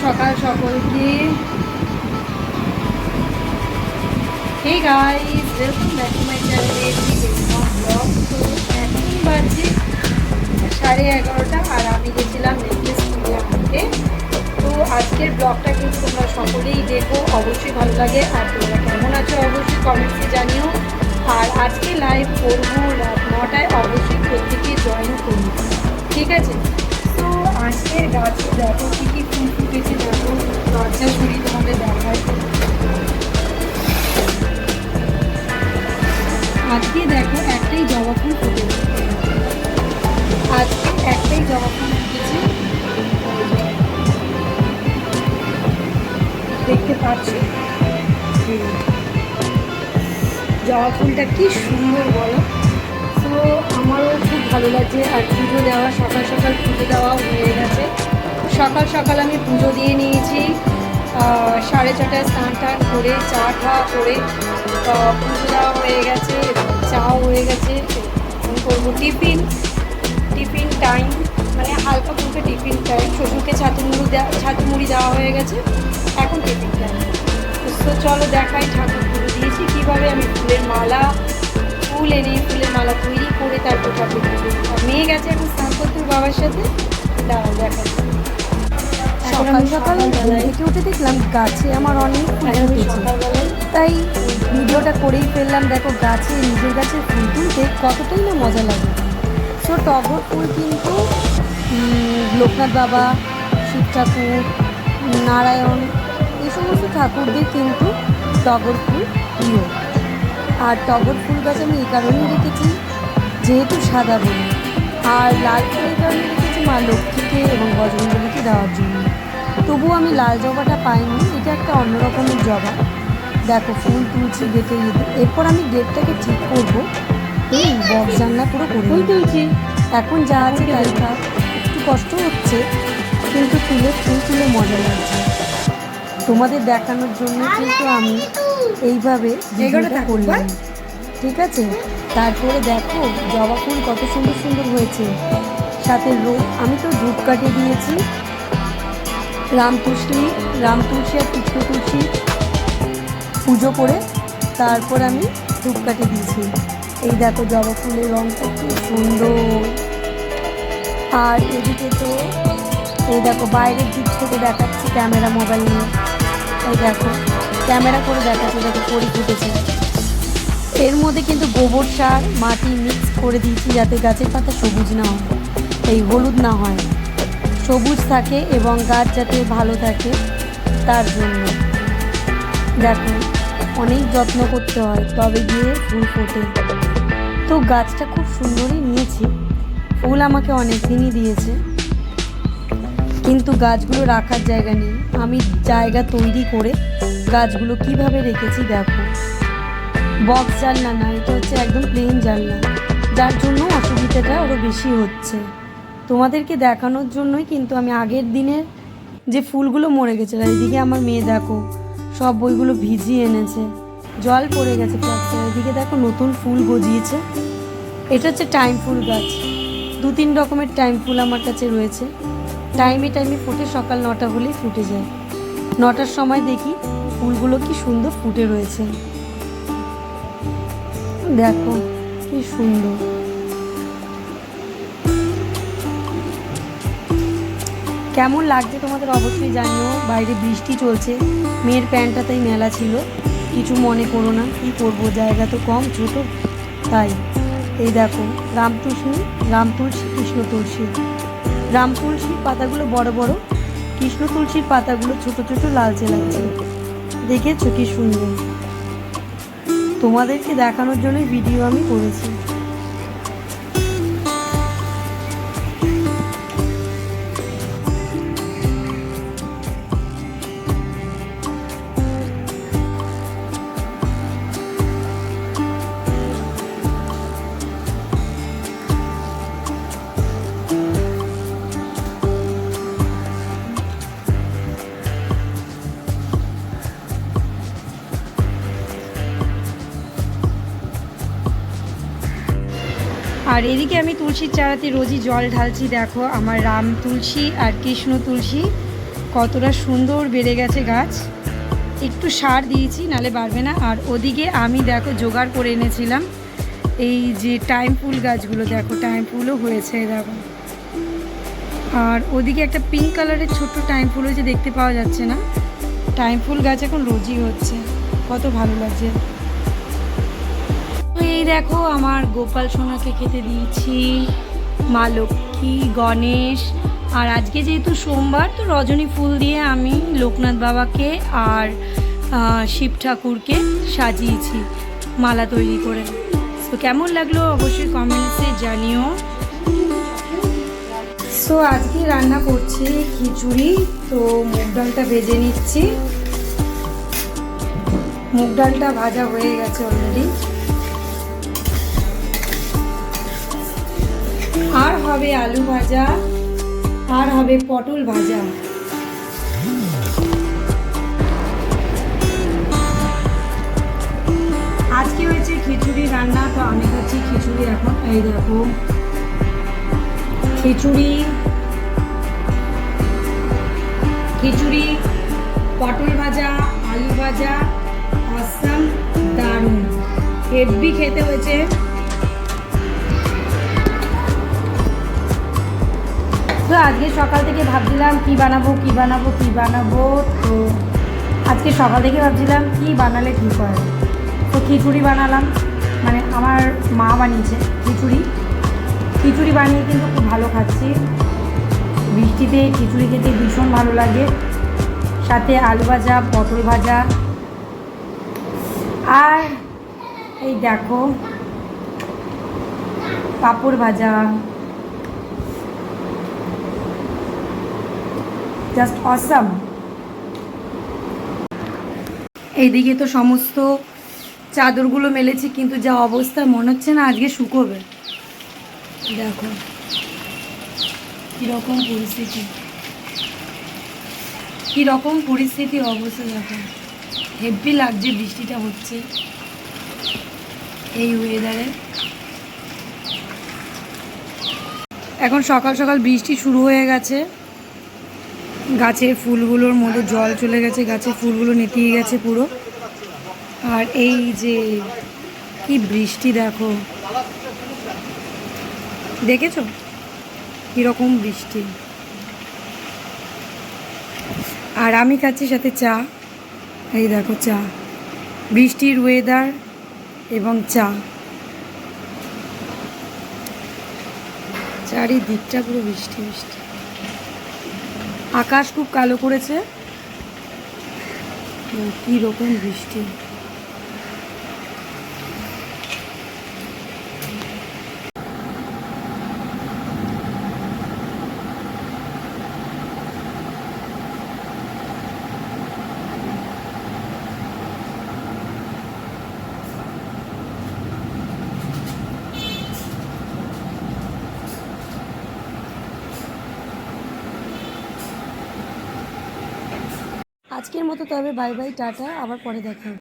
সকাল সকলকে। Hey guys, welcome back to my channel blog. তো এখন বাজে 11:30 আর আমি গেছিলাম নেকলেস কিনে আনতে। তো আজকের ব্লগটা কিন্তু তোমরা সকলেই দেখো, অবশ্যই ভালো লাগে। আর তোমরা কেমন আছো অবশ্যই কমেন্টসে জানিও। আর আজকে লাইভ করবো রাত 9টায়, অবশ্যই প্রত্যেকে জয়েন করবো, ঠিক আছে? তো আজকের গাছে দেখো কী কী ফুল ফুটেছে, দেখো দরজা ঘুরি তোমাদের দেখায়। আজকে দেখো একটাই জবা ফুল ফুটেছে, আজকে একটাই জবা ফুল ফুটেছে, দেখতে পাচ্ছ? জবা ফুলটা কি সুন্দর বলো। তো আমারও খুব ভালো লাগছে। আর পুজো দেওয়া, সকাল সকাল পুজো দেওয়া হয়ে গেছে। সকাল সকাল আমি পুজো দিয়ে নিয়েছি, 4:30টায় স্নান টান করে চা টা করে পুজো দেওয়া হয়ে গেছে, চাও হয়ে গেছে। এখন করবো টিফিন টাইম, মানে হালকা ফুলকা টিফিন টাইম। শ্বশুরকে ছাতু মুড়ি দেওয়া হয়ে গেছে, এখন টিফিন টাইম। তো চলো দেখাই ঠাকুর পুজো দিয়েছি কীভাবে। আমি ফুলের মালা ফুলের মালা তৈরি করে তারপর ঠাকুর পুজো। আর মেয়ে গেছে এখন স্নান করতে বাবার সাথে, দাঁড়াও দেখাচ্ছি। সকাল সকাল থেকে উঠে দেখলাম গাছে আমার অনেক ফুল ফুটেছে, তাই ভিডিওটা করেই ফেললাম। দেখো গাছে, নিজের গাছের ফুল তুলতে কতটাই না মজা লাগে। তো টগর ফুল কিন্তু লোকনাথ বাবা, শিব ঠাকুর, নারায়ণ, এই সমস্ত ঠাকুরদের কিন্তু টগর ফুল প্রিয়। আর টগর ফুল গাছ আমি এই কারণেই রেখেছি, যেহেতু সাদা বলি। আর লাল ফুল এই কারণে রেখেছি মা লক্ষ্মীকে এবং বজরঙ্গলিকে দেওয়ার জন্য। তবুও আমি লাল জবাটা পাইনি, এটা একটা অন্য রকমের জবা। দেখো ফুল তুলছি গেটে। এরপর আমি গেটটাকে ঠিক করবো, বক্স জানলা পুরো করে ফুল তুলছি। এখন যা আছে তাই থাক, একটু কষ্ট হচ্ছে কিন্তু ফুল তুলে মজা লাগছে। তোমাদের দেখানোর জন্য কিন্তু আমি এইভাবে ভিডিওটা করলাম, ঠিক আছে? তারপরে দেখো জবা ফুল কত সুন্দর সুন্দর হয়েছে, সাথে আমি তো ধূপকাঠি দিয়েছি, রাম তুলসী আর কৃষ্ণ তুলসী পুজো করে তারপর আমি ধূপকাঠি দিয়েছি। এই দেখো জবা ফুলের রঙটা খুব সুন্দর। আর এদিকে তো এই দেখো বাইরের দিক থেকে দেখাচ্ছি ক্যামেরা, মোবাইল নিয়ে। এই দেখো ক্যামেরা করে দেখাচ্ছে, দেখো পরি ফুটেছে। এর মধ্যে কিন্তু গোবর সার মাটি মিক্স করে দিয়েছি, যাতে গাছের পাতা সবুজ না হয়, এই হলুদ না হয়, সবুজ থাকে এবং গাছ যাতে ভালো থাকে তার জন্য। দেখো অনেক যত্ন করতে হয় তবে গিয়ে ফুল ফোটে। তো গাছটা খুব সুন্দরই নিয়েছি, ফুল আমাকে অনেক দিনই দিয়েছে, কিন্তু গাছগুলো রাখার জায়গা নেই। আমি জায়গা তৈরি করে গাছগুলো কিভাবে রেখেছি দেখো। বক্স জানলা না, এটা হচ্ছে একদম প্লেন জানলা, যার জন্য অসুবিধাটা আরও বেশি হচ্ছে। তোমাদেরকে দেখানোর জন্যই কিন্তু আমি আগের দিনের যে ফুলগুলো মরে গেছে, এদিকে আমার মেয়ে দেখো সব বইগুলো ভিজিয়ে এনেছে, জল পড়ে গেছে প্লাস্টার। এদিকে দেখো নতুন ফুল গজিয়েছে। এটা হচ্ছে টাইম ফুল গাছ, 2-3 রকমের টাইম ফুল আমার কাছে রয়েছে। টাইমে ফোটে, সকাল 9টা হলেই ফুটে যায়। 9টার সময় দেখি ফুলগুলো কি সুন্দর ফুটে রয়েছে, দেখো কি সুন্দর। কেমন লাগছে তোমাদের অবশ্যই জানিও। বাইরে বৃষ্টি চলছে, মেয়ের প্যান্টটা তাই মেলা ছিল, কিছু মনে করো না, কী করবো, জায়গা তো কম ছোট তাই। এই দেখো রাম তুলসী কৃষ্ণ তুলসী। রাম তুলসীর পাতাগুলো বড় বড়, কৃষ্ণ তুলসীর পাতাগুলো ছোট ছোট লালচে লাগছে। দেখেছো কি সুন্দর। তোমাদেরকে দেখানোর জন্যই ভিডিও আমি করেছি। আর এদিকে আমি তুলসীর চারাতে রোজই জল ঢালছি। দেখো আমার রাম তুলসী আর কৃষ্ণ তুলসী কতটা সুন্দর বেড়ে গেছে গাছ। একটু সার দিয়েছি, নালে বাড়বে না। আর ওদিকে আমি দেখো জোগাড় করে এনেছিলাম এই যে টাইম ফুল গাছগুলো, দেখো টাইম ফুলও হয়েছে দেখো। আর ওদিকে একটা পিঙ্ক কালারের ছোট্ট টাইম ফুল হয়েছে, দেখতে পাওয়া যাচ্ছে না। টাইম ফুল গাছ এখন রোজই হচ্ছে, কত ভালো লাগছে। তো এই দেখো আমার গোপাল সোনাকে খেতে দিয়েছি, মা লক্ষ্মী, গণেশ। আর আজকে যেহেতু সোমবার, তো রজনী ফুল দিয়ে আমি লোকনাথ বাবাকে আর শিব ঠাকুরকে সাজিয়েছি মালা তৈরি করে। তো কেমন লাগলো অবশ্যই কমেন্টসে জানিও। সো আজকে রান্না করছি খিচুড়ি। তো মুগ ডালটা ভেজে নিচ্ছি। মুগ ডালটা ভাজা হয়ে গেছে অলরেডি। আর হবে আলু ভাজা, আর হবে পটল ভাজা। আজকে হয়েছে খিচুড়ি রান্না, তো আমি খাচ্ছি খিচুড়ি এখন। এই দেখো খিচুড়ি, খিচুড়ি, পটল ভাজা, আলু ভাজা, অসাম, দারুণ হেভি খেতে হয়েছে। তো আজকে সকাল থেকে ভাবছিলাম কি বানাবো কি বানাবো কি বানাবো। তো আজকে সকাল থেকে ভাবছিলাম কি বানালে ঠিক হয়। তো খিচুড়ি বানালাম, মানে আমার মা বানিয়েছে খিচুড়ি। খিচুড়ি বানিয়ে কিন্তু খুব ভালো খাচ্ছি। বৃষ্টিতে খিচুড়ি খেতে ভীষণ ভালো লাগে। সাথে আলু ভাজা, পটল ভাজা, আর এই দেখো পাঁপড় ভাজা। Just awesome. এইদিকে তো সমস্ত চাদরগুলো মেলেছি, কিন্তু যা অবস্থা মনে হচ্ছে না আজকে শুকোবে। দেখো কীরকম পরিস্থিতি, কীরকম পরিস্থিতি অবস্থা দেখো। হেভি লাগছে বৃষ্টিটা হচ্ছে এই ওয়েদারে। এখন সকাল সকাল বৃষ্টি শুরু হয়ে গেছে। গাছের ফুলগুলোর মধ্যে জল চলে গেছে, গাছের ফুলগুলো নেতিয়ে গেছে পুরো। আর এই যে কি বৃষ্টি দেখো, দেখেছো কীরকম বৃষ্টি। আর আমি খাচ্ছি সাথে চা। এই দেখো চা, বৃষ্টির ওয়েদার এবং চা, চারিদিকটা পুরো বৃষ্টি বৃষ্টি। আকাশ খুব কালো করেছে, কী রকম বৃষ্টি। আজকের মতো তবে বাই বাই, টাটা, আবার পরে দেখা হবে।